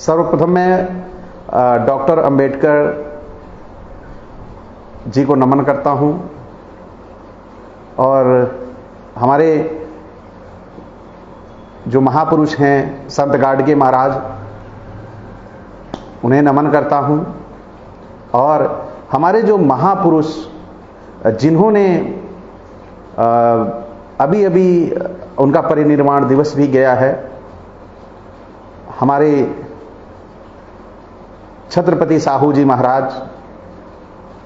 सर्वप्रथम मैं डॉक्टर अंबेडकर जी को नमन करता हूं और हमारे जो महापुरुष हैं संत गाडगे महाराज, उन्हें नमन करता हूं। और हमारे जो महापुरुष जिन्होंने अभी अभी उनका परिनिर्वाण दिवस भी गया है, हमारे छत्रपति साहू जी महाराज,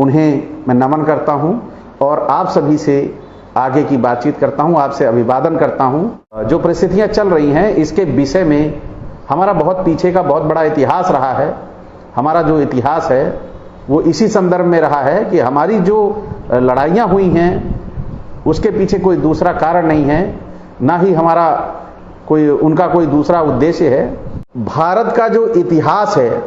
उन्हें मैं नमन करता हूं और आप सभी से आगे की बातचीत करता हूं, आपसे अभिवादन करता हूं। जो परिस्थितियां चल रही हैं इसके विषय में हमारा बहुत पीछे का बहुत बड़ा इतिहास रहा है। हमारा जो इतिहास है वो इसी संदर्भ में रहा है कि हमारी जो लड़ाइयां हुई हैं उसके पीछे कोई दूसरा कारण नहीं है, ना ही हमारा उनका कोई दूसरा उद्देश्य है। भारत का जो इतिहास है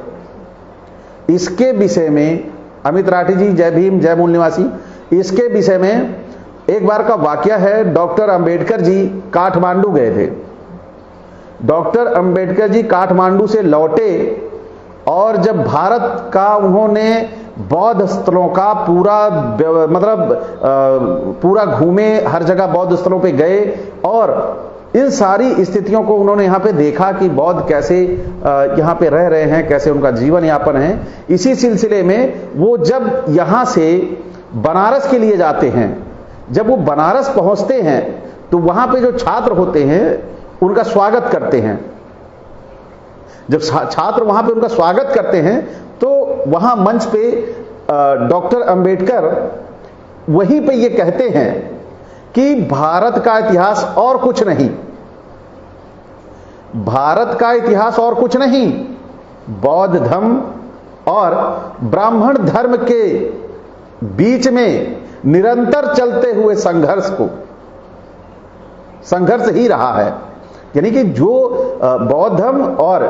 इसके विषय में, अमित राठी जी जय भीम जय मूल निवासी, इसके विषय में एक बार का वाकया है। डॉक्टर अंबेडकर जी काठमांडू गए थे। डॉक्टर अंबेडकर जी काठमांडू से लौटे और जब भारत का उन्होंने बौद्ध स्थलों का पूरा घूमे, हर जगह बौद्ध स्थलों पे गए और इन सारी स्थितियों को उन्होंने यहाँ पे देखा कि बौद्ध कैसे यहाँ पे रह रहे हैं, कैसे उनका जीवन यापन है। इसी सिलसिले में वो जब यहाँ से बनारस के लिए जाते हैं, जब वो बनारस पहुंचते हैं तो वहां पे जो छात्र होते हैं उनका स्वागत करते हैं। जब छात्र वहां पे उनका स्वागत करते हैं तो वहां मंच पे डॉक्टर अंबेडकर वहीं पे ये कहते हैं कि भारत का इतिहास और कुछ नहीं, भारत का इतिहास और कुछ नहीं, बौद्ध धर्म और ब्राह्मण धर्म के बीच में निरंतर चलते हुए संघर्ष ही रहा है। यानी कि जो बौद्ध धर्म और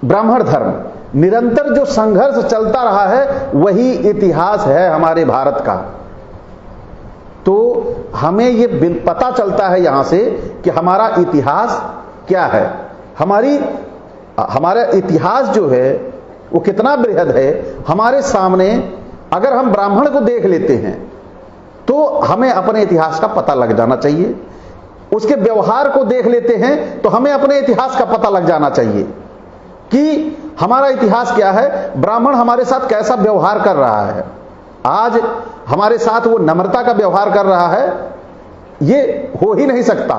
ब्राह्मण धर्म निरंतर जो संघर्ष चलता रहा है वही इतिहास है हमारे भारत का। तो हमें ये पता चलता है यहां से कि हमारा इतिहास क्या है। हमारा इतिहास जो है वो कितना बृहद है। हमारे सामने अगर हम ब्राह्मण को देख लेते हैं तो हमें अपने इतिहास का पता लग जाना चाहिए। उसके व्यवहार को देख लेते हैं तो हमें अपने इतिहास का पता लग जाना चाहिए कि हमारा इतिहास क्या है, ब्राह्मण हमारे साथ कैसा व्यवहार कर रहा है। आज हमारे साथ वो नम्रता का व्यवहार कर रहा है, ये हो ही नहीं सकता।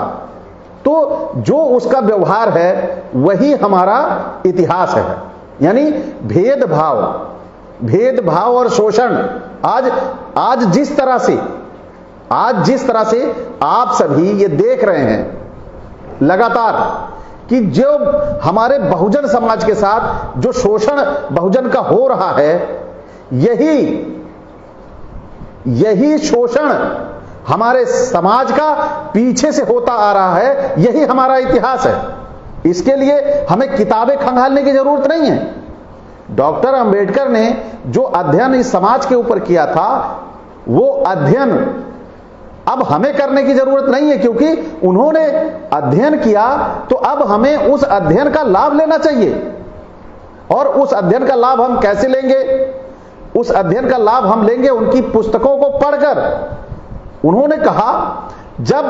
तो जो उसका व्यवहार है वही हमारा इतिहास है। यानी भेदभाव और शोषण आज जिस तरह से आप सभी ये देख रहे हैं लगातार कि जो हमारे बहुजन समाज के साथ जो शोषण बहुजन का हो रहा है, यही शोषण हमारे समाज का पीछे से होता आ रहा है, यही हमारा इतिहास है। इसके लिए हमें किताबें खंगालने की जरूरत नहीं है। डॉक्टर अंबेडकर ने जो अध्ययन इस समाज के ऊपर किया था वो अध्ययन अब हमें करने की जरूरत नहीं है, क्योंकि उन्होंने अध्ययन किया तो अब हमें उस अध्ययन का लाभ लेना चाहिए। और उस अध्ययन का लाभ हम कैसे लेंगे? उस अध्ययन का लाभ हम लेंगे उनकी पुस्तकों को पढ़कर। उन्होंने कहा जब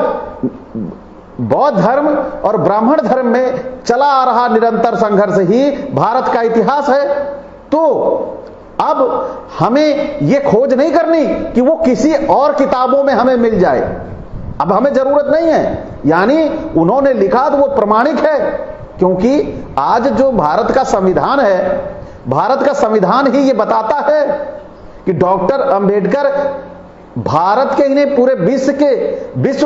बौद्ध धर्म और ब्राह्मण धर्म में चला आ रहा निरंतर संघर्ष ही भारत का इतिहास है, तो अब हमें यह खोज नहीं करनी कि वो किसी और किताबों में हमें मिल जाए। अब हमें जरूरत नहीं है। यानी उन्होंने लिखा तो वो प्रमाणिक है, क्योंकि आज जो भारत का संविधान है, भारत का संविधान ही ये बताता है कि डॉक्टर अंबेडकर भारत के इन्हें पूरे विश्व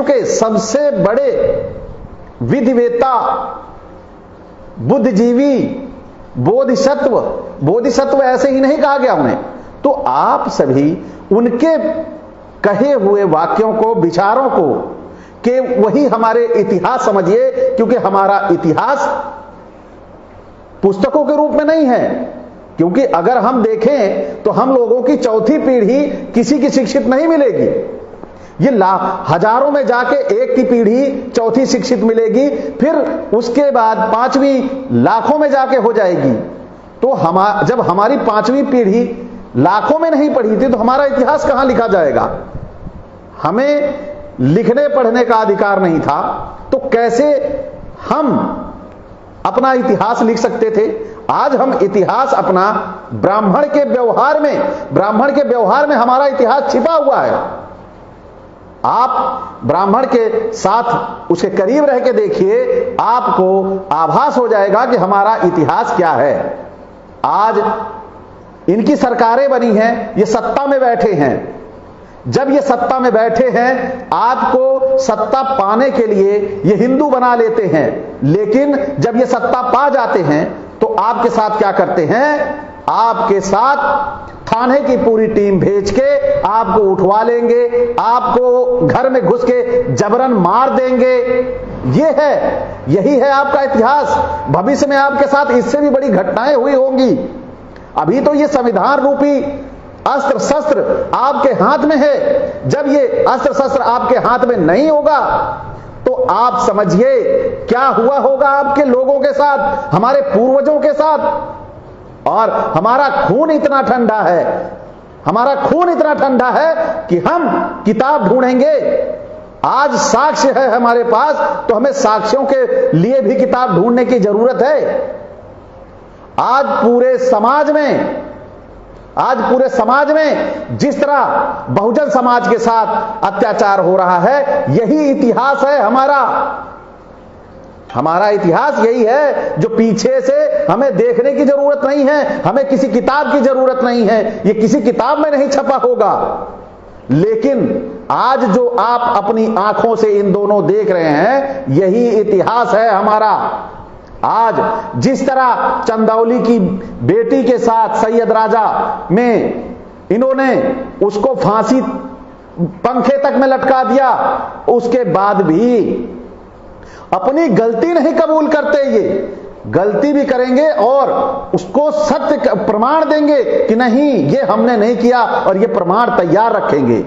के सबसे बड़े विधिवेता, बुद्धिजीवी, बोधिसत्व ऐसे ही नहीं कहा गया उन्हें। तो आप सभी उनके कहे हुए वाक्यों को, विचारों को कि वही हमारे इतिहास समझिए, क्योंकि हमारा इतिहास पुस्तकों के रूप में नहीं है। क्योंकि अगर हम देखें तो हम लोगों की चौथी पीढ़ी किसी की शिक्षित नहीं मिलेगी। ये हजारों में जाके एक की पीढ़ी चौथी शिक्षित मिलेगी, फिर उसके बाद पांचवी लाखों में जाके हो जाएगी। तो जब हमारी पांचवी पीढ़ी लाखों में नहीं पढ़ी थी तो हमारा इतिहास कहां लिखा जाएगा? हमें लिखने पढ़ने का अधिकार नहीं था, तो कैसे हम अपना इतिहास लिख सकते थे? आज हम इतिहास अपना ब्राह्मण के व्यवहार में हमारा इतिहास छिपा हुआ है। आप ब्राह्मण के साथ उसके करीब रह के देखिए, आपको आभास हो जाएगा कि हमारा इतिहास क्या है। आज इनकी सरकारें बनी हैं, ये सत्ता में बैठे हैं। जब ये सत्ता में बैठे हैं, आपको सत्ता पाने के लिए ये हिंदू बना लेते हैं, लेकिन जब ये सत्ता पा जाते हैं तो आपके साथ क्या करते हैं? आपके साथ थाने की पूरी टीम भेज के आपको उठवा लेंगे, आपको घर में घुस के जबरन मार देंगे। यही है आपका इतिहास। भविष्य में आपके साथ इससे भी बड़ी घटनाएं हुई होंगी। अभी तो ये संविधान रूपी अस्त्र शस्त्र आपके हाथ में है। जब ये अस्त्र शस्त्र आपके हाथ में नहीं होगा तो आप समझिए क्या हुआ होगा आपके लोगों के साथ, हमारे पूर्वजों के साथ। और हमारा खून इतना ठंडा है कि हम किताब ढूंढेंगे। आज साक्ष्य है हमारे पास, तो हमें साक्ष्यों के लिए भी किताब ढूंढने की जरूरत है। आज पूरे समाज में जिस तरह बहुजन समाज के साथ अत्याचार हो रहा है, यही इतिहास है हमारा इतिहास यही है, जो पीछे से हमें देखने की जरूरत नहीं है, हमें किसी किताब की जरूरत नहीं है, ये किसी किताब में नहीं छपा होगा। लेकिन आज जो आप अपनी आंखों से इन दोनों देख रहे हैं, यही इतिहास है हमारा। आज जिस तरह चंदौली की बेटी के साथ सैयद राजा में इन्होंने उसको फांसी पंखे तक में लटका दिया, उसके बाद भी अपनी गलती नहीं कबूल करते। ये गलती भी करेंगे और उसको सत्य प्रमाण देंगे कि नहीं, ये हमने नहीं किया, और ये प्रमाण तैयार रखेंगे।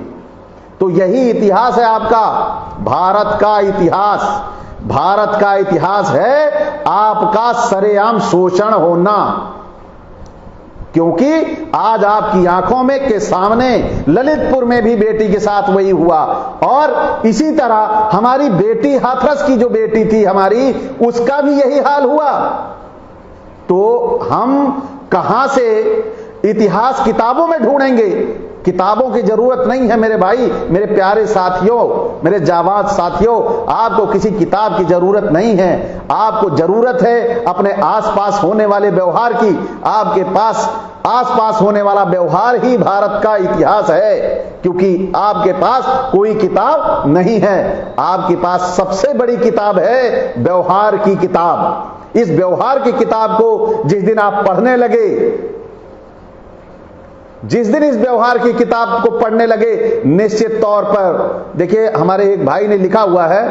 तो यही इतिहास है आपका। भारत का इतिहास है आपका सरेआम शोषण होना। क्योंकि आज आपकी आंखों में के सामने ललितपुर में भी बेटी के साथ वही हुआ, और इसी तरह हमारी बेटी हाथरस की जो बेटी थी हमारी, उसका भी यही हाल हुआ। तो हम कहां से इतिहास किताबों में ढूंढेंगे? किताबों की जरूरत नहीं है मेरे भाई, मेरे प्यारे साथियों, मेरे जाबाज साथियों। आपको किसी किताब की जरूरत नहीं है। आपको जरूरत है अपने आसपास होने वाले व्यवहार की। आपके पास आसपास होने वाला व्यवहार ही भारत का इतिहास है, क्योंकि आपके पास कोई किताब नहीं है। आपके पास सबसे बड़ी किताब है व्यवहार की किताब। इस व्यवहार की किताब को जिस दिन आप पढ़ने लगे, जिस दिन इस व्यवहार की किताब को पढ़ने लगे, निश्चित तौर पर देखिए, हमारे एक भाई ने लिखा हुआ है,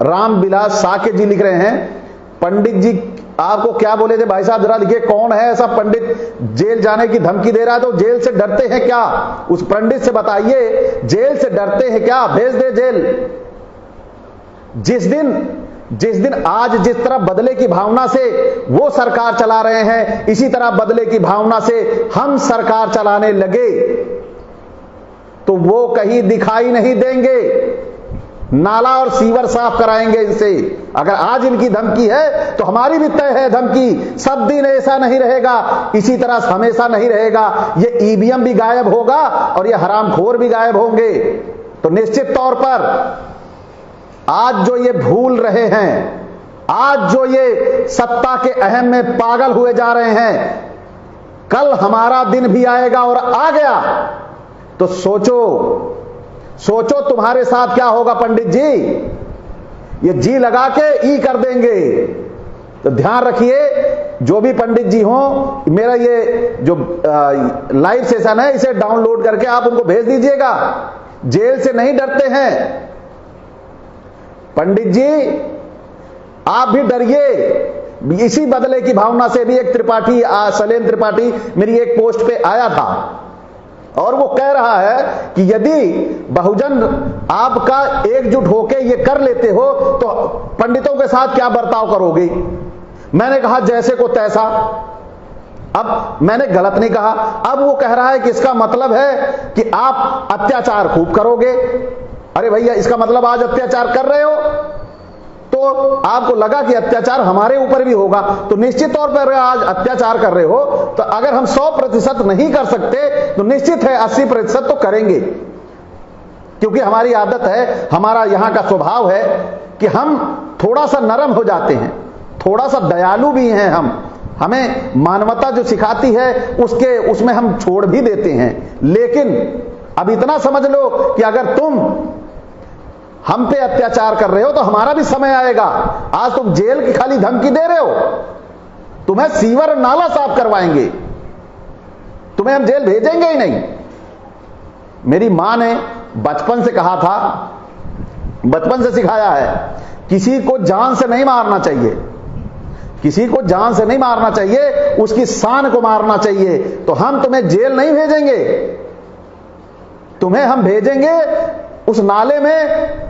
राम विलास साके जी लिख रहे हैं, पंडित जी आपको क्या बोले थे भाई साहब, जरा लिखिए कौन है ऐसा पंडित जेल जाने की धमकी दे रहा है? तो जेल से डरते हैं क्या? उस पंडित से बताइए, जेल से डरते हैं क्या? भेज दे जेल। जिस दिन आज जिस तरह बदले की भावना से वो सरकार चला रहे हैं, इसी तरह बदले की भावना से हम सरकार चलाने लगे तो वो कहीं दिखाई नहीं देंगे। नाला और सीवर साफ कराएंगे इनसे। अगर आज इनकी धमकी है तो हमारी भी तय है धमकी। सब दिन ऐसा नहीं रहेगा, इसी तरह हमेशा नहीं रहेगा। ये ईवीएम भी गायब होगा और ये हरामखोर भी गायब होंगे। तो निश्चित तौर पर आज जो ये भूल रहे हैं, आज जो ये सत्ता के अहम में पागल हुए जा रहे हैं, कल हमारा दिन भी आएगा और आ गया तो सोचो तुम्हारे साथ क्या होगा पंडित जी। ये जी लगा के ई कर देंगे। तो ध्यान रखिए, जो भी पंडित जी हो, मेरा ये जो लाइव सेशन है इसे डाउनलोड करके आप उनको भेज दीजिएगा। जेल से नहीं डरते हैं पंडित जी, आप भी डरिए। इसी बदले की भावना से भी एक त्रिपाठी, सलेम त्रिपाठी, मेरी एक पोस्ट पे आया था। और वो कह रहा है कि यदि बहुजन आपका एकजुट होकर ये कर लेते हो तो पंडितों के साथ क्या बर्ताव करोगे। मैंने कहा जैसे को तैसा। अब मैंने गलत नहीं कहा। अब वो कह रहा है कि इसका मतलब है कि आप अत्याचार खूब करोगे। अरे भैया, इसका मतलब आज अत्याचार कर रहे हो तो आपको लगा कि अत्याचार हमारे ऊपर भी होगा, तो निश्चित तौर पर आज अत्याचार कर रहे हो तो अगर हम 100% नहीं कर सकते तो निश्चित है 80% तो करेंगे, क्योंकि हमारी आदत है, हमारा यहां का स्वभाव है कि हम थोड़ा सा नरम हो जाते हैं, थोड़ा सा दयालु भी हैं हम। हमें मानवता जो सिखाती है उसमें हम छोड़ भी देते हैं। लेकिन अब इतना समझ लो कि अगर तुम हम पे अत्याचार कर रहे हो तो हमारा भी समय आएगा। आज तुम जेल की खाली धमकी दे रहे हो, तुम्हें सीवर नाला साफ करवाएंगे, तुम्हें हम जेल भेजेंगे ही नहीं। मेरी मां ने बचपन से कहा था, बचपन से सिखाया है, किसी को जान से नहीं मारना चाहिए, किसी को जान से नहीं मारना चाहिए, उसकी शान को मारना चाहिए। तो हम तुम्हें जेल नहीं भेजेंगे, तुम्हें हम भेजेंगे उस नाले में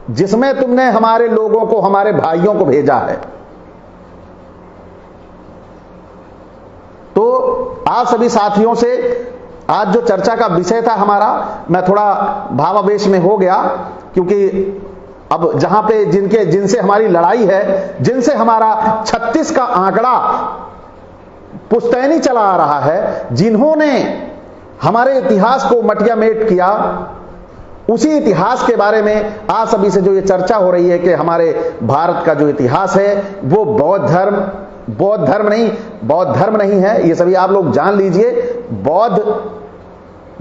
जिसमें तुमने हमारे लोगों को, हमारे भाइयों को भेजा है। तो आप सभी साथियों से आज जो चर्चा का विषय था हमारा, मैं थोड़ा भावावेश में हो गया, क्योंकि अब जहां पे जिनसे हमारी लड़ाई है, जिनसे हमारा 36 का आंकड़ा पुश्तैनी चला आ रहा है, जिन्होंने हमारे इतिहास को मटिया मेट किया, उसी इतिहास के बारे में आप सभी से जो ये चर्चा हो रही है कि हमारे भारत का जो इतिहास है वो बौद्ध धर्म नहीं है, ये सभी आप लोग जान लीजिए। बौद्ध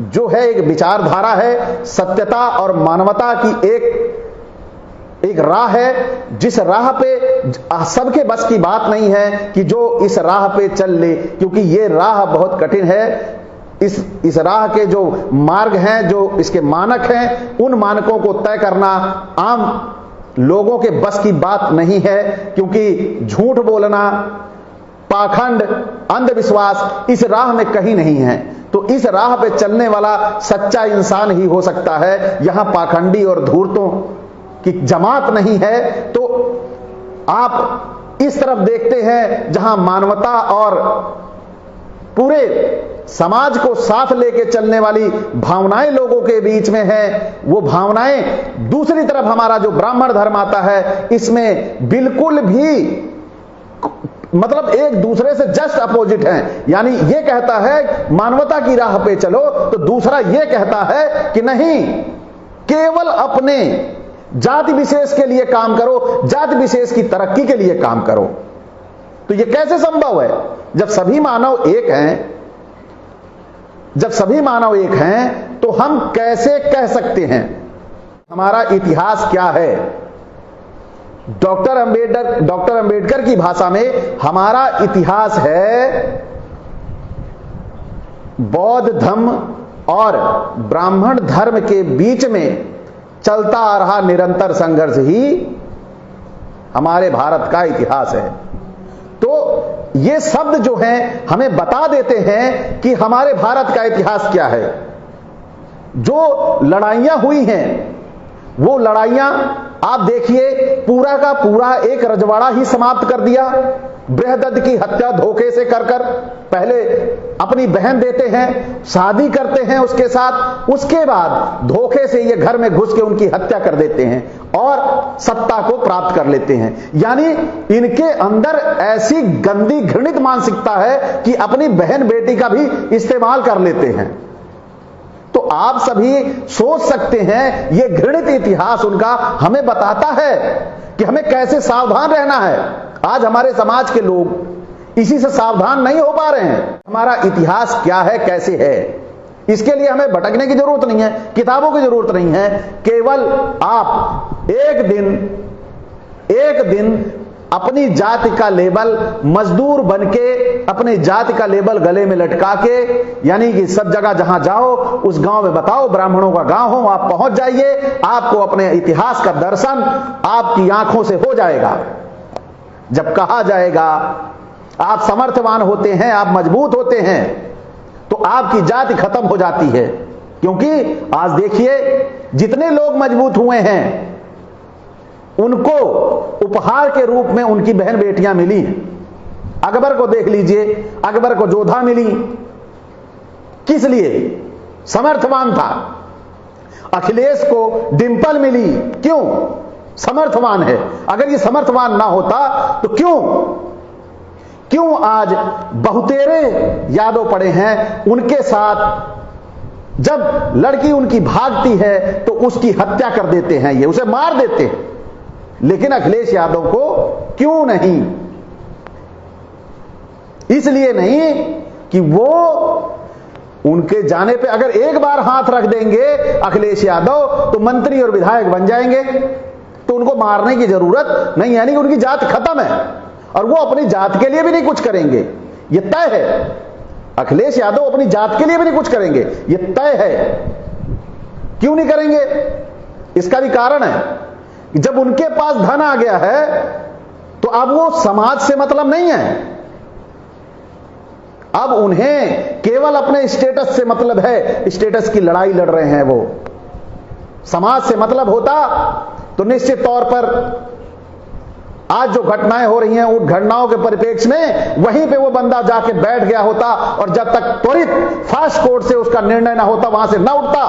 जो है एक विचारधारा है, सत्यता और मानवता की एक राह है, जिस राह पे सबके बस की बात नहीं है कि जो इस राह पे चल ले, क्योंकि ये राह बहुत कठिन है। इस राह के जो मार्ग हैं, जो इसके मानक हैं, उन मानकों को तय करना आम लोगों के बस की बात नहीं है, क्योंकि झूठ बोलना, पाखंड, अंधविश्वास इस राह में कहीं नहीं है। तो इस राह पे चलने वाला सच्चा इंसान ही हो सकता है, यहां पाखंडी और धूर्तों की जमात नहीं है। तो आप इस तरफ देखते हैं जहां मानवता और पूरे समाज को साथ लेके चलने वाली भावनाएं लोगों के बीच में है, वो भावनाएं दूसरी तरफ हमारा जो ब्राह्मण धर्म आता है, इसमें बिल्कुल भी मतलब एक दूसरे से जस्ट अपोजिट हैं। यानी ये कहता है मानवता की राह पे चलो, तो दूसरा ये कहता है कि नहीं, केवल अपने जाति विशेष के लिए काम करो, जाति विशेष की तरक्की के लिए काम करो। तो ये कैसे संभव है जब सभी मानव एक हैं? जब सभी मानव एक हैं तो हम कैसे कह सकते हैं हमारा इतिहास क्या है? डॉक्टर अंबेडकर की भाषा में हमारा इतिहास है बौद्ध धर्म और ब्राह्मण धर्म के बीच में चलता आ रहा निरंतर संघर्ष ही हमारे भारत का इतिहास है। तो ये शब्द जो हैं हमें बता देते हैं कि हमारे भारत का इतिहास क्या है। जो लड़ाइयां हुई हैं वो लड़ाइयां आप देखिए, पूरा का पूरा एक रजवाड़ा ही समाप्त कर दिया। बृहदत्त की हत्या धोखे से कर पहले अपनी बहन देते हैं, शादी करते हैं उसके साथ, उसके बाद धोखे से ये घर में घुस के उनकी हत्या कर देते हैं और सत्ता को प्राप्त कर लेते हैं। यानी इनके अंदर ऐसी गंदी घृणित मानसिकता है कि अपनी बहन बेटी का भी इस्तेमाल कर लेते हैं। तो आप सभी सोच सकते हैं ये घृणित इतिहास उनका हमें बताता है कि हमें कैसे सावधान रहना है। आज हमारे समाज के लोग इसी से सावधान नहीं हो पा रहे हैं। हमारा इतिहास क्या है, कैसे है, इसके लिए हमें भटकने की जरूरत नहीं है, किताबों की जरूरत नहीं है। केवल आप एक दिन अपनी जाति का लेबल मजदूर बनके, अपनी जाति का लेबल गले में लटका के, यानी कि सब जगह जहां जाओ उस गांव में बताओ, ब्राह्मणों का गांव हो, आप पहुंच जाइए, आपको अपने इतिहास का दर्शन आपकी आंखों से हो जाएगा। जब कहा जाएगा आप समर्थवान होते हैं, आप मजबूत होते हैं, तो आपकी जाति खत्म हो जाती है। क्योंकि आज देखिए जितने लोग मजबूत हुए हैं उनको उपहार के रूप में उनकी बहन बेटियां मिली। अकबर को देख लीजिए, अकबर को जोधा मिली, किस लिए? समर्थवान था। अखिलेश को डिंपल मिली, क्यों? समर्थवान है। अगर ये समर्थवान ना होता तो क्यों आज बहुतेरे यादव पड़े हैं? उनके साथ जब लड़की उनकी भागती है तो उसकी हत्या कर देते हैं, ये उसे मार देते हैं। लेकिन अखिलेश यादव को क्यों नहीं? इसलिए नहीं कि वो उनके जाने पे अगर एक बार हाथ रख देंगे अखिलेश यादव तो मंत्री और विधायक बन जाएंगे, तो उनको मारने की जरूरत नहीं, यानी कि उनकी जात खत्म है और वो अपनी जात के लिए भी नहीं कुछ करेंगे, ये तय है। अखिलेश यादव अपनी जात के लिए भी नहीं कुछ करेंगे, ये तय है। क्यों नहीं करेंगे? इसका भी कारण है कि जब उनके पास धन आ गया है तो अब वो समाज से मतलब नहीं है, अब उन्हें केवल अपने स्टेटस से मतलब है। स्टेटस की लड़ाई लड़ रहे हैं वो। समाज से मतलब होता तो निश्चित तौर पर आज जो घटनाएं हो रही हैं उन घटनाओं के परिप्रेक्ष्य में वहीं पे वो बंदा जाके बैठ गया होता और जब तक त्वरित फास्ट कोर्ट से उसका निर्णय ना होता वहां से ना उठता।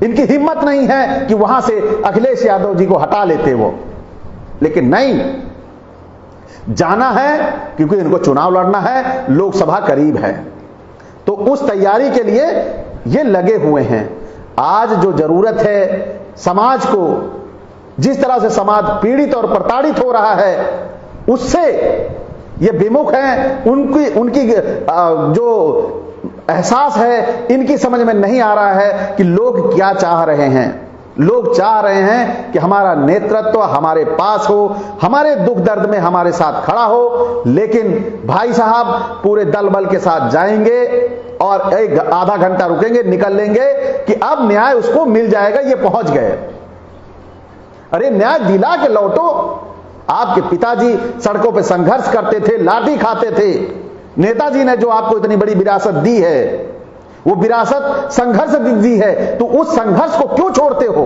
इनकी हिम्मत नहीं है कि वहां से अखिलेश यादव जी को हटा लेते वो, लेकिन नहीं, जाना है क्योंकि इनको चुनाव लड़ना है, लोकसभा करीब है, तो उस तैयारी के लिए ये लगे हुए हैं। आज जो जरूरत है समाज को, जिस तरह से समाज पीड़ित और प्रताड़ित हो रहा है उससे ये विमुख हैं, उनकी जो एहसास है इनकी समझ में नहीं आ रहा है कि लोग क्या चाह रहे हैं। लोग चाह रहे हैं कि हमारा नेतृत्व हमारे पास हो, हमारे दुख दर्द में हमारे साथ खड़ा हो, लेकिन भाई साहब पूरे दल बल के साथ जाएंगे और एक आधा घंटा रुकेंगे, निकल लेंगे कि अब न्याय उसको मिल जाएगा, ये पहुंच गए। अरे न्याय दिला के लौटो। आपके पिताजी सड़कों पे संघर्ष करते थे, लाठी खाते थे। नेताजी ने जो आपको इतनी बड़ी विरासत दी है वो विरासत संघर्ष दी है, तो उस संघर्ष को क्यों छोड़ते हो?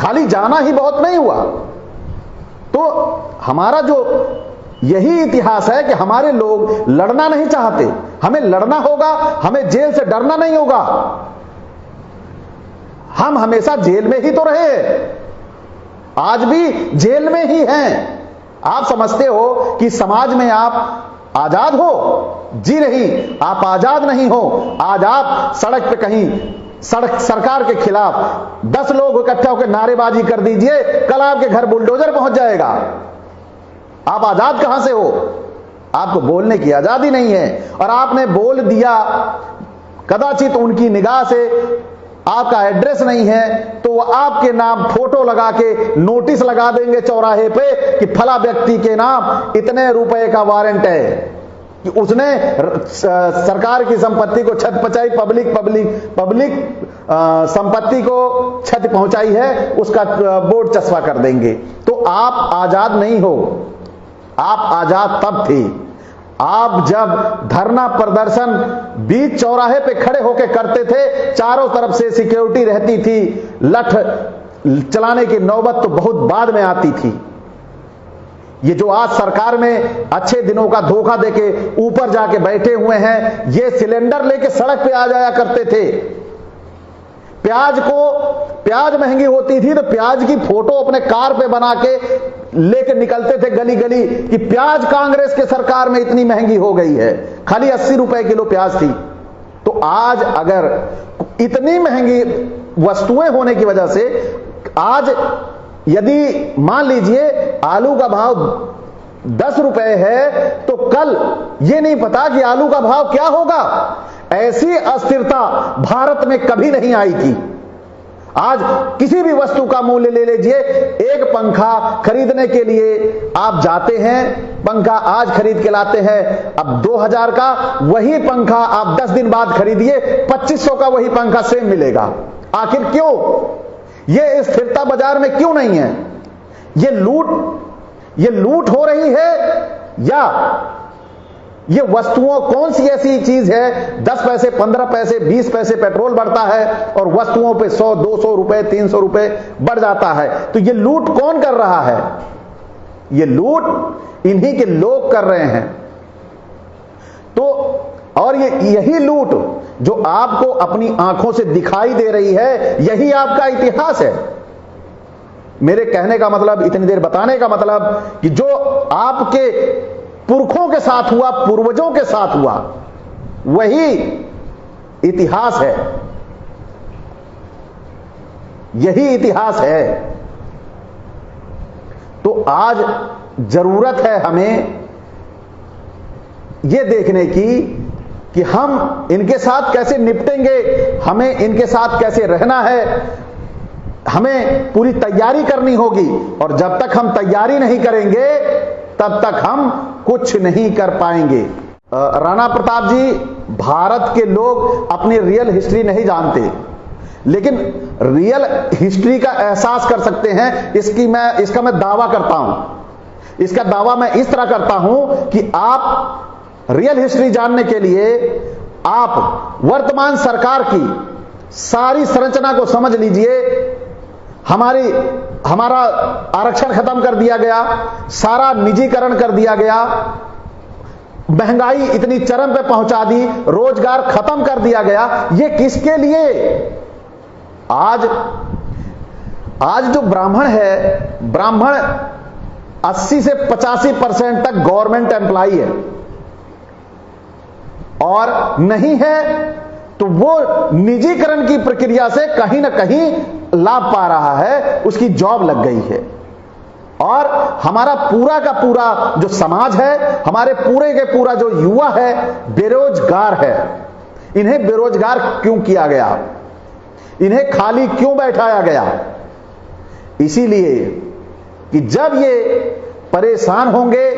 खाली जाना ही बहुत नहीं हुआ। तो हमारा जो यही इतिहास है कि हमारे लोग लड़ना नहीं चाहते। हमें लड़ना होगा, हमें जेल से डरना नहीं होगा। हम हमेशा जेल में ही तो रहे, आज भी जेल में ही हैं। आप समझते हो कि समाज में आप आजाद हो? जी नहीं, आप आजाद नहीं हो। आज आप सड़क पे कहीं सरकार के खिलाफ 10 लोग इकट्ठा होकर नारेबाजी कर दीजिए, कल आपके घर बुलडोजर पहुंच जाएगा। आप आजाद कहां से हो? आपको बोलने की आजादी नहीं है। और आपने बोल दिया, कदाचित उनकी निगाह से आपका एड्रेस नहीं है तो वो आपके नाम फोटो लगा के नोटिस लगा देंगे चौराहे पे कि फला व्यक्ति के नाम इतने रुपए का वारंट है कि उसने सरकार की संपत्ति को क्षति पहुंचाई, पब्लिक संपत्ति को क्षति पहुंचाई है, उसका बोर्ड चस्पा कर देंगे। तो आप आजाद नहीं हो। आप आजाद तब थे आप जब धरना प्रदर्शन बीच चौराहे पे खड़े होकर करते थे, चारों तरफ से सिक्योरिटी रहती थी, लठ चलाने की नौबत तो बहुत बाद में आती थी। ये जो आज सरकार में अच्छे दिनों का धोखा देके ऊपर जाके बैठे हुए हैं, ये सिलेंडर लेके सड़क पे आ जाया करते थे। प्याज महंगी होती थी तो प्याज की फोटो अपने कार पे बना के लेके निकलते थे गली गली कि प्याज कांग्रेस के सरकार में इतनी महंगी हो गई है, खाली 80 रुपए किलो प्याज थी। तो आज अगर इतनी महंगी वस्तुएं होने की वजह से आज यदि मान लीजिए आलू का भाव 10 रुपए है तो कल ये नहीं पता कि आलू का भाव क्या होगा। ऐसी अस्थिरता भारत में कभी नहीं आई थी। आज किसी भी वस्तु का मूल्य ले लीजिए, एक पंखा खरीदने के लिए आप जाते हैं, पंखा आज खरीद के लाते हैं, अब 2000 का वही पंखा आप 10 दिन बाद खरीदिए 2500 का वही पंखा सेम मिलेगा। आखिर क्यों? ये स्थिरता बाजार में क्यों नहीं है? ये लूट हो रही है या ये वस्तुओं कौन सी ऐसी चीज है 10 पैसे 15 पैसे 20 पैसे पेट्रोल बढ़ता है और वस्तुओं पे 100 200 रुपए 300 रुपए बढ़ जाता है। तो ये लूट कौन कर रहा है? ये लूट इन्हीं के लोग कर रहे हैं। तो और यही लूट जो आपको अपनी आंखों से दिखाई दे रही है, यही आपका इतिहास है। मेरे कहने का मतलब, इतनी देर बताने का मतलब कि जो आपके पुरखों के साथ हुआ, पूर्वजों के साथ हुआ, वही इतिहास है, यही इतिहास है। तो आज जरूरत है हमें यह देखने की कि हम इनके साथ कैसे निपटेंगे, हमें इनके साथ कैसे रहना है, हमें पूरी तैयारी करनी होगी। और जब तक हम तैयारी नहीं करेंगे तब तक हम कुछ नहीं कर पाएंगे। राणा प्रताप जी, भारत के लोग अपनी रियल हिस्ट्री नहीं जानते, लेकिन रियल हिस्ट्री का एहसास कर सकते हैं। इसका मैं दावा करता हूं। इसका दावा मैं इस तरह करता हूं कि आप रियल हिस्ट्री जानने के लिए आप वर्तमान सरकार की सारी संरचना को समझ लीजिए। हमारा आरक्षण खत्म कर दिया गया, सारा निजीकरण कर दिया गया, महंगाई इतनी चरम पे पहुंचा दी, रोजगार खत्म कर दिया गया। ये किसके लिए? आज जो ब्राह्मण है, ब्राह्मण 80 से 85% तक गवर्नमेंट एम्प्लॉई है, और नहीं है तो वो निजीकरण की प्रक्रिया से कहीं ना कहीं लाभ पा रहा है, उसकी जॉब लग गई है। और हमारा पूरा का पूरा जो समाज है, हमारे पूरे के पूरा जो युवा है, बेरोजगार है। इन्हें बेरोजगार क्यों किया गया? इन्हें खाली क्यों बैठाया गया? इसीलिए कि जब ये परेशान होंगे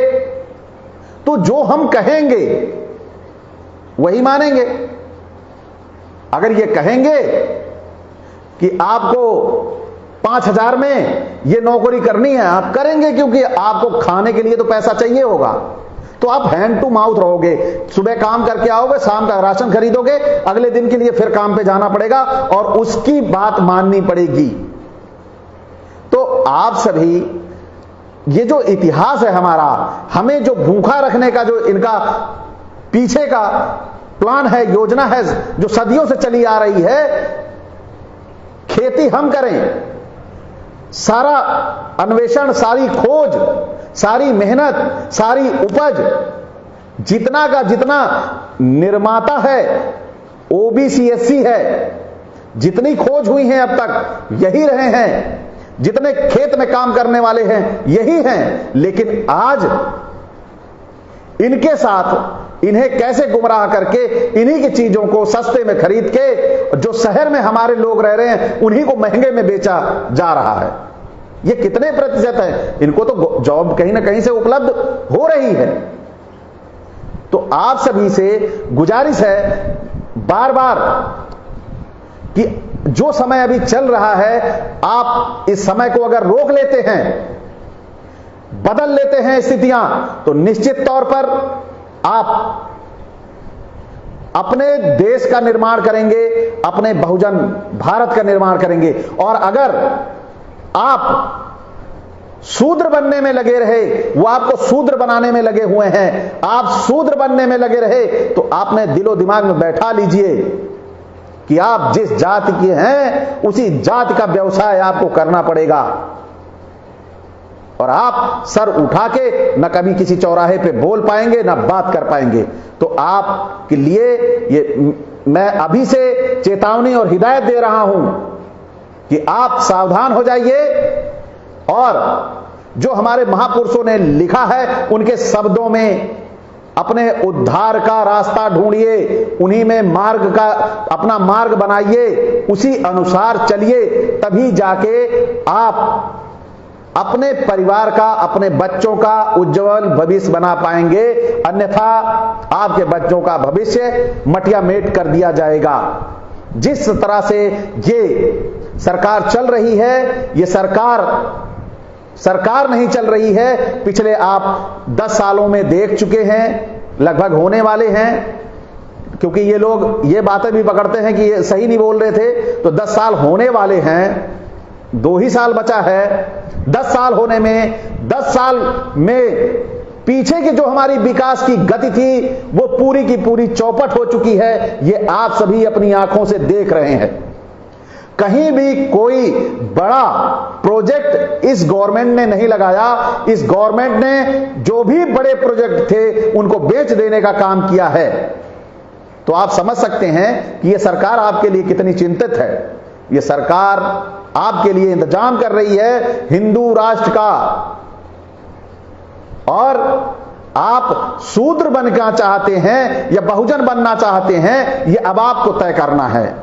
तो जो हम कहेंगे वही मानेंगे। अगर ये कहेंगे कि आपको 5,000 में ये नौकरी करनी है, आप करेंगे, क्योंकि आपको खाने के लिए तो पैसा चाहिए होगा। तो आप हैंड टू माउथ रहोगे, सुबह काम करके आओगे, शाम का राशन खरीदोगे, अगले दिन के लिए फिर काम पे जाना पड़ेगा और उसकी बात माननी पड़ेगी। तो आप सभी, ये जो इतिहास है हमारा, हमें जो भूखा रखने का जो इनका पीछे का प्लान है, योजना है, जो सदियों से चली आ रही है, खेती हम करें, सारा अन्वेषण, सारी खोज, सारी मेहनत, सारी उपज, जितना का जितना निर्माता है ओबीसी एससी है, जितनी खोज हुई है अब तक यही रहे हैं, जितने खेत में काम करने वाले हैं यही हैं। लेकिन आज इनके साथ इन्हें कैसे गुमराह करके इन्हीं की चीजों को सस्ते में खरीद के जो शहर में हमारे लोग रह रहे हैं उन्हीं को महंगे में बेचा जा रहा है। ये कितने प्रतिशत है? इनको तो जॉब कहीं ना कहीं से उपलब्ध हो रही है। तो आप सभी से गुजारिश है बार बार कि जो समय अभी चल रहा है, आप इस समय को अगर रोक लेते हैं, बदल लेते हैं स्थितियां, तो निश्चित तौर पर आप अपने देश का निर्माण करेंगे, अपने बहुजन भारत का निर्माण करेंगे। और अगर आप शूद्र बनने में लगे रहे, वो आपको शूद्र बनाने में लगे हुए हैं, आप शूद्र बनने में लगे रहे, तो आपने दिलो दिमाग में बैठा लीजिए कि आप जिस जाति के हैं उसी जाति का व्यवसाय आपको करना पड़ेगा। और आप सर उठा के न कभी किसी चौराहे पे बोल पाएंगे, न बात कर पाएंगे। तो आपके लिए ये मैं अभी से चेतावनी और हिदायत दे रहा हूं कि आप सावधान हो जाइए और जो हमारे महापुरुषों ने लिखा है उनके शब्दों में अपने उद्धार का रास्ता ढूंढिए, उन्हीं में मार्ग का अपना मार्ग बनाइए, उसी अनुसार चलिए, तभी जाके आप अपने परिवार का, अपने बच्चों का उज्जवल भविष्य बना पाएंगे। अन्यथा आपके बच्चों का भविष्य मटिया मेट कर दिया जाएगा। जिस तरह से ये सरकार चल रही है, ये सरकार नहीं चल रही है, पिछले आप 10 सालों में देख चुके हैं लगभग होने वाले हैं, क्योंकि ये लोग ये बातें भी पकड़ते हैं कि ये सही नहीं बोल रहे थे, तो 10 साल होने वाले हैं, 2 ही साल बचा है। 10 साल होने में, 10 साल में पीछे की जो हमारी विकास की गति थी वो पूरी की पूरी चौपट हो चुकी है। ये आप सभी अपनी आंखों से देख रहे हैं। कहीं भी कोई बड़ा प्रोजेक्ट इस गवर्नमेंट ने नहीं लगाया। इस गवर्नमेंट ने जो भी बड़े प्रोजेक्ट थे उनको बेच देने का काम किया है। तो आप समझ सकते हैं कि यह सरकार आपके लिए कितनी चिंतित है। यह सरकार आपके लिए इंतजाम कर रही है हिंदू राष्ट्र का, और आप शूद्र बनना चाहते हैं या बहुजन बनना चाहते हैं, यह अब आपको तय करना है।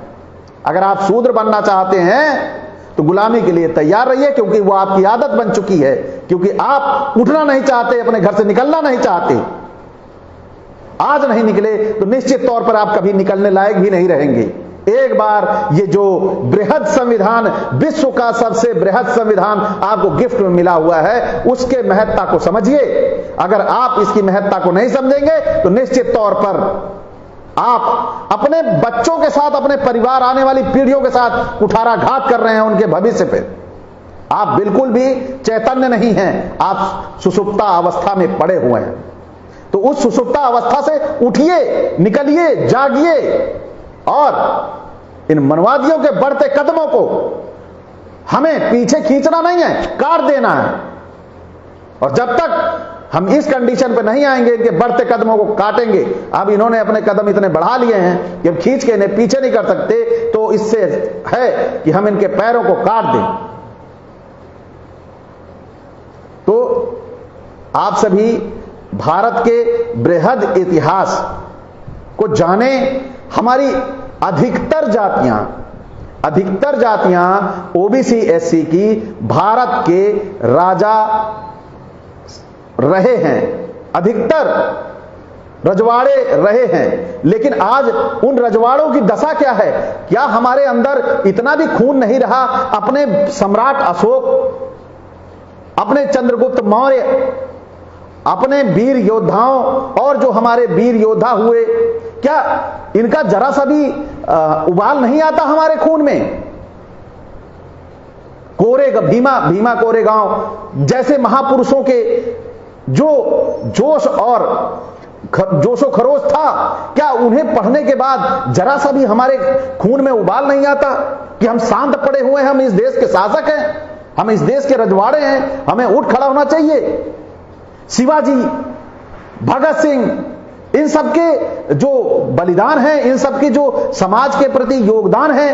अगर आप शूद्र बनना चाहते हैं तो गुलामी के लिए तैयार रहिए, क्योंकि वो आपकी आदत बन चुकी है। क्योंकि आप उठना नहीं चाहते, अपने घर से निकलना नहीं चाहते। आज नहीं निकले तो निश्चित तौर पर आप कभी निकलने लायक भी नहीं रहेंगे। एक बार ये जो बृहद संविधान, विश्व का सबसे बृहद संविधान आपको गिफ्ट में मिला हुआ है, उसके महत्ता को समझिए। अगर आप इसकी महत्ता को नहीं समझेंगे तो निश्चित तौर पर आप अपने बच्चों के साथ, अपने परिवार, आने वाली पीढ़ियों के साथ कुठाराघात कर रहे हैं उनके भविष्य पे। आप बिल्कुल भी चैतन्य नहीं हैं, आप सुषुप्ता अवस्था में पड़े हुए हैं। तो उस सुषुप्ता अवस्था से उठिए, निकलिए, जागिए, और इन मनवादियों के बढ़ते कदमों को हमें पीछे खींचना नहीं है, काट देना है। और जब तक हम इस कंडीशन पे नहीं आएंगे, इनके बढ़ते कदमों को काटेंगे। अब इन्होंने अपने कदम इतने बढ़ा लिए हैं कि अब खींच के इन्हें पीछे नहीं कर सकते, तो इससे है कि हम इनके पैरों को काट दें। तो आप सभी भारत के बृहद इतिहास को जाने। हमारी अधिकतर जातियां ओबीसी एससी की भारत के राजा रहे हैं, अधिकतर रजवाड़े रहे हैं। लेकिन आज उन रजवाड़ों की दशा क्या है? क्या हमारे अंदर इतना भी खून नहीं रहा अपने सम्राट अशोक, अपने चंद्रगुप्त मौर्य, अपने वीर योद्धाओं और जो हमारे वीर योद्धा हुए, क्या इनका जरा सा भी उबाल नहीं आता हमारे खून में? भीमा कोरेगांव जैसे महापुरुषों के जो जोश और जोशो खरोश था, क्या उन्हें पढ़ने के बाद जरा सा भी हमारे खून में उबाल नहीं आता कि हम शांत पड़े हुए हैं, हम इस देश के शासक हैं, हम इस देश के रजवाड़े हैं, हमें उठ खड़ा होना चाहिए। शिवाजी, भगत सिंह, इन सबके जो बलिदान हैं, इन सबके जो समाज के प्रति योगदान है,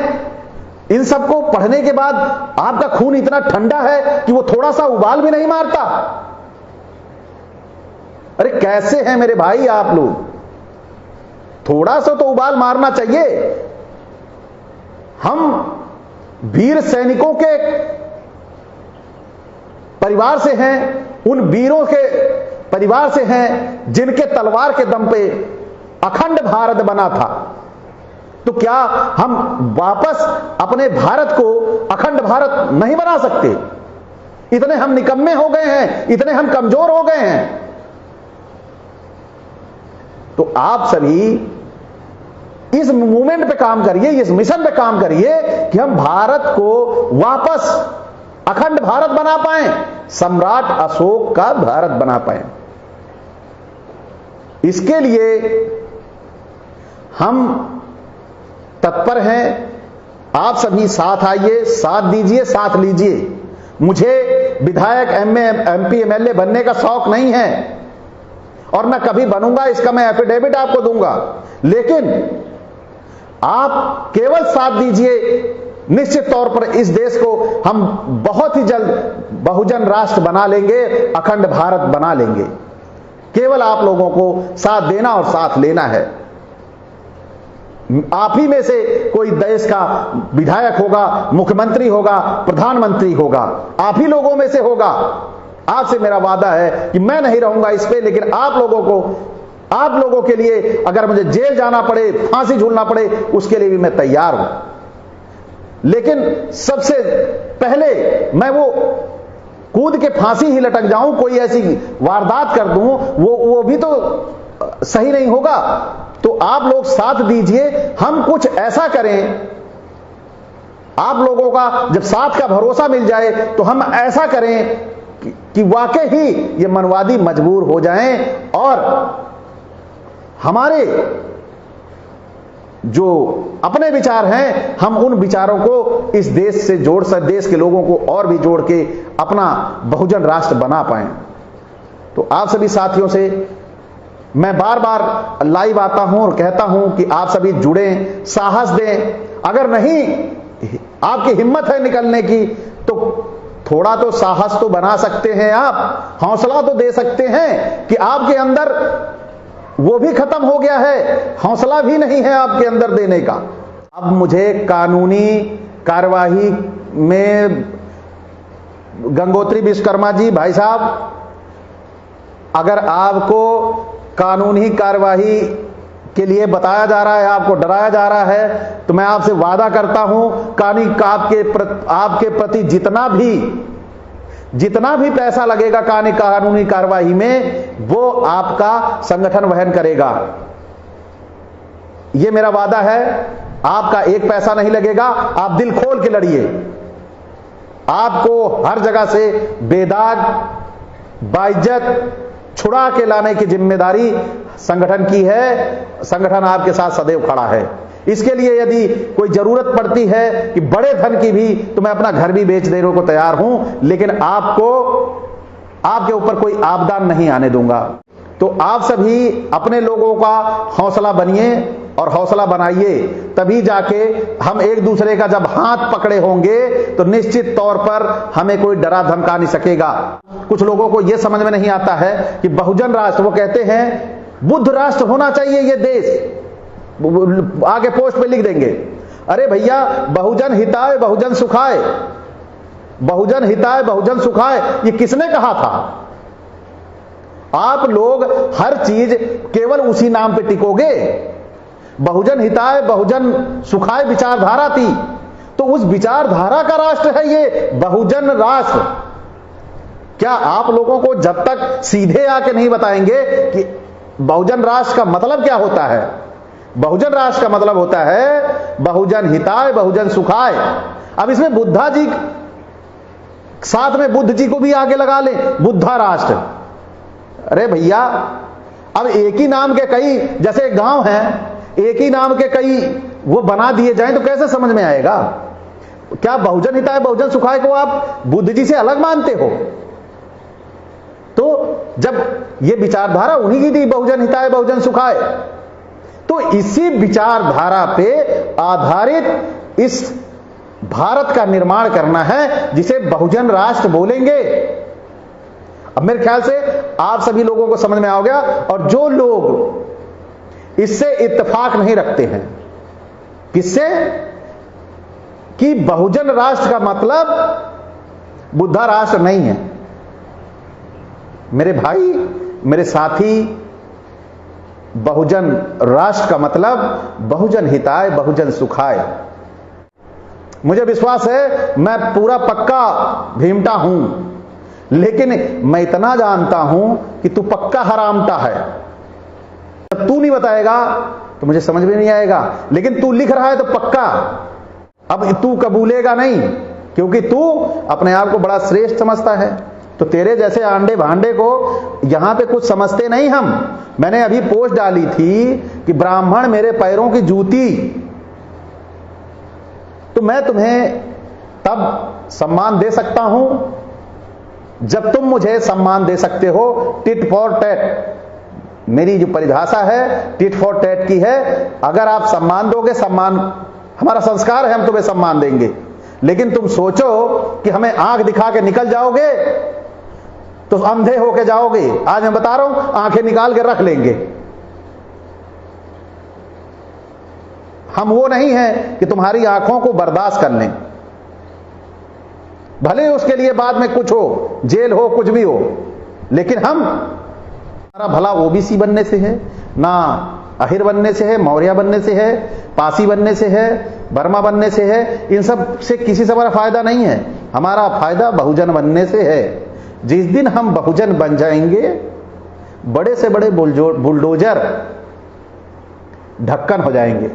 इन सबको पढ़ने के बाद आपका खून इतना ठंडा है कि वो थोड़ा सा उबाल भी नहीं मारता। अरे कैसे हैं मेरे भाई आप लोग? थोड़ा सा तो उबाल मारना चाहिए। हम वीर सैनिकों के परिवार से हैं, उन वीरों के परिवार से हैं जिनके तलवार के दम पे अखंड भारत बना था। तो क्या हम वापस अपने भारत को अखंड भारत नहीं बना सकते? इतने हम निकम्मे हो गए हैं, इतने हम कमजोर हो गए हैं। तो आप सभी इस मूवमेंट पे काम करिए, इस मिशन पे काम करिए कि हम भारत को वापस अखंड भारत बना पाएं, सम्राट अशोक का भारत बना पाएं। इसके लिए हम तत्पर हैं। आप सभी साथ आइए, साथ दीजिए, साथ लीजिए। मुझे विधायक, एमपी, एमएलए बनने का शौक नहीं है और मैं कभी बनूंगा इसका मैं एफिडेविट आपको दूंगा, लेकिन आप केवल साथ दीजिए। निश्चित तौर पर इस देश को हम बहुत ही जल्द बहुजन राष्ट्र बना लेंगे, अखंड भारत बना लेंगे। केवल आप लोगों को साथ देना और साथ लेना है। आप ही में से कोई देश का विधायक होगा, मुख्यमंत्री होगा, प्रधानमंत्री होगा, आप ही लोगों में से होगा। आपसे मेरा वादा है कि मैं नहीं रहूंगा इस पे, लेकिन आप लोगों के लिए अगर मुझे जेल जाना पड़े, फांसी झूलना पड़े, उसके लिए भी मैं तैयार हूं। लेकिन सबसे पहले मैं वो कूद के फांसी ही लटक जाऊं, कोई ऐसी वारदात कर दूं, वो भी तो सही नहीं होगा। तो आप लोग साथ दीजिए, हम कुछ ऐसा करें, आप लोगों का जब साथ का भरोसा मिल जाए तो हम ऐसा करें कि वाकई ही ये मनवादी मजबूर हो जाएं और हमारे जो अपने विचार हैं, हम उन विचारों को इस देश से जोड़ सक, देश के लोगों को और भी जोड़ के अपना बहुजन राष्ट्र बना पाएं। तो आप सभी साथियों से मैं बार बार लाइव आता हूं और कहता हूं कि आप सभी जुड़ें, साहस दें। अगर नहीं आपकी हिम्मत है निकलने की तो थोड़ा तो साहस तो बना सकते हैं, आप हौसला तो दे सकते हैं कि आपके अंदर वो भी खत्म हो गया है, हौसला भी नहीं है आपके अंदर देने का। अब मुझे कानूनी कार्यवाही में गंगोत्री विश्वकर्मा जी, भाई साहब, अगर आपको कानूनी कार्यवाही के लिए बताया जा रहा है, आपको डराया जा रहा है, तो मैं आपसे वादा करता हूं आपके प्रति जितना भी पैसा लगेगा कानूनी कार्यवाही में, वो आपका संगठन वहन करेगा। ये मेरा वादा है। आपका एक पैसा नहीं लगेगा, आप दिल खोल के लड़िए। आपको हर जगह से बेदाग, बाइज्जत छुड़ा के लाने की जिम्मेदारी संगठन की है। संगठन आपके साथ सदैव खड़ा है। इसके लिए यदि कोई जरूरत पड़ती है कि बड़े धन की भी, तो मैं अपना घर भी बेच देने को तैयार हूं, लेकिन आपके ऊपर कोई आपदा नहीं आने दूंगा। तो आप सभी अपने लोगों का हौसला बनिए और हौसला बनाइए, तभी जाके हम एक दूसरे का जब हाथ पकड़े होंगे तो निश्चित तौर पर हमें कोई डरा धमका नहीं सकेगा। कुछ लोगों को यह समझ में नहीं आता है कि बहुजन राष्ट्र, वो कहते हैं बुद्ध राष्ट्र होना चाहिए ये देश, आगे पोस्ट पे लिख देंगे। अरे भैया, बहुजन हिताय बहुजन सुखाय, बहुजन हिताय बहुजन सुखाय, ये किसने कहा था? आप लोग हर चीज केवल उसी नाम पे टिकोगे। बहुजन हिताय बहुजन सुखाय विचारधारा थी, तो उस विचारधारा का राष्ट्र है ये बहुजन राष्ट्र। क्या आप लोगों को जब तक सीधे आके नहीं बताएंगे कि बहुजन राष्ट्र का मतलब क्या होता है? बहुजन राष्ट्र का मतलब होता है बहुजन हिताय बहुजन सुखाय। अब इसमें बुद्धा जी, साथ में बुद्ध जी को भी आगे लगा ले, बुद्धा राष्ट्र। अरे भैया, अब एक ही नाम के कई, जैसे गांव हैं, एक ही नाम के कई वो बना दिए जाएं तो कैसे समझ में आएगा? क्या बहुजन हिताय बहुजन सुखाय को आप बुद्ध जी से अलग मानते हो? तो जब ये विचारधारा उन्हीं की थी, बहुजन हिताय बहुजन सुखाय, तो इसी विचारधारा पे आधारित इस भारत का निर्माण करना है जिसे बहुजन राष्ट्र बोलेंगे। अब मेरे ख्याल से आप सभी लोगों को समझ में आ गया। और जो लोग इससे इत्तेफाक नहीं रखते हैं, किससे, कि बहुजन राष्ट्र का मतलब बुद्धा राष्ट्र नहीं है, मेरे भाई, मेरे साथी, बहुजन राष्ट्र का मतलब बहुजन हिताय बहुजन सुखाय। मुझे विश्वास है मैं पूरा पक्का भीमटा हूं, लेकिन मैं इतना जानता हूं कि तू पक्का हरामटा है। जब तू नहीं बताएगा तो मुझे समझ में नहीं आएगा, लेकिन तू लिख रहा है तो पक्का। अब तू कबूलेगा नहीं, क्योंकि तू अपने आप को बड़ा श्रेष्ठ समझता है। तो तेरे जैसे आंडे भांडे को यहां पे कुछ समझते नहीं हम। मैंने अभी पोस्ट डाली थी कि ब्राह्मण मेरे पैरों की जूती, तो मैं तुम्हें तब सम्मान दे सकता हूं जब तुम मुझे सम्मान दे सकते हो। टिट फॉर टैट, मेरी जो परिभाषा है टिट फॉर टैट की है। अगर आप सम्मान दोगे, सम्मान हमारा संस्कार है, हम तुम्हें सम्मान देंगे। लेकिन तुम सोचो कि हमें आंख दिखा के निकल जाओगे तो अंधे होके जाओगे। आज मैं बता रहा हूं, आंखें निकाल के रख लेंगे। हम वो नहीं है कि तुम्हारी आंखों को बर्दाश्त कर लें, भले उसके लिए बाद में कुछ हो, जेल हो, कुछ भी हो, लेकिन हमारा भला ओबीसी बनने से है, ना अहिर बनने से है, मौर्य बनने से है, पासी बनने से है, बर्मा बनने से है। इन सब से किसी से हमारा फायदा नहीं है। हमारा फायदा बहुजन बनने से है। जिस दिन हम बहुजन बन जाएंगे बड़े से बड़े बुलडोजर ढक्कन हो जाएंगे।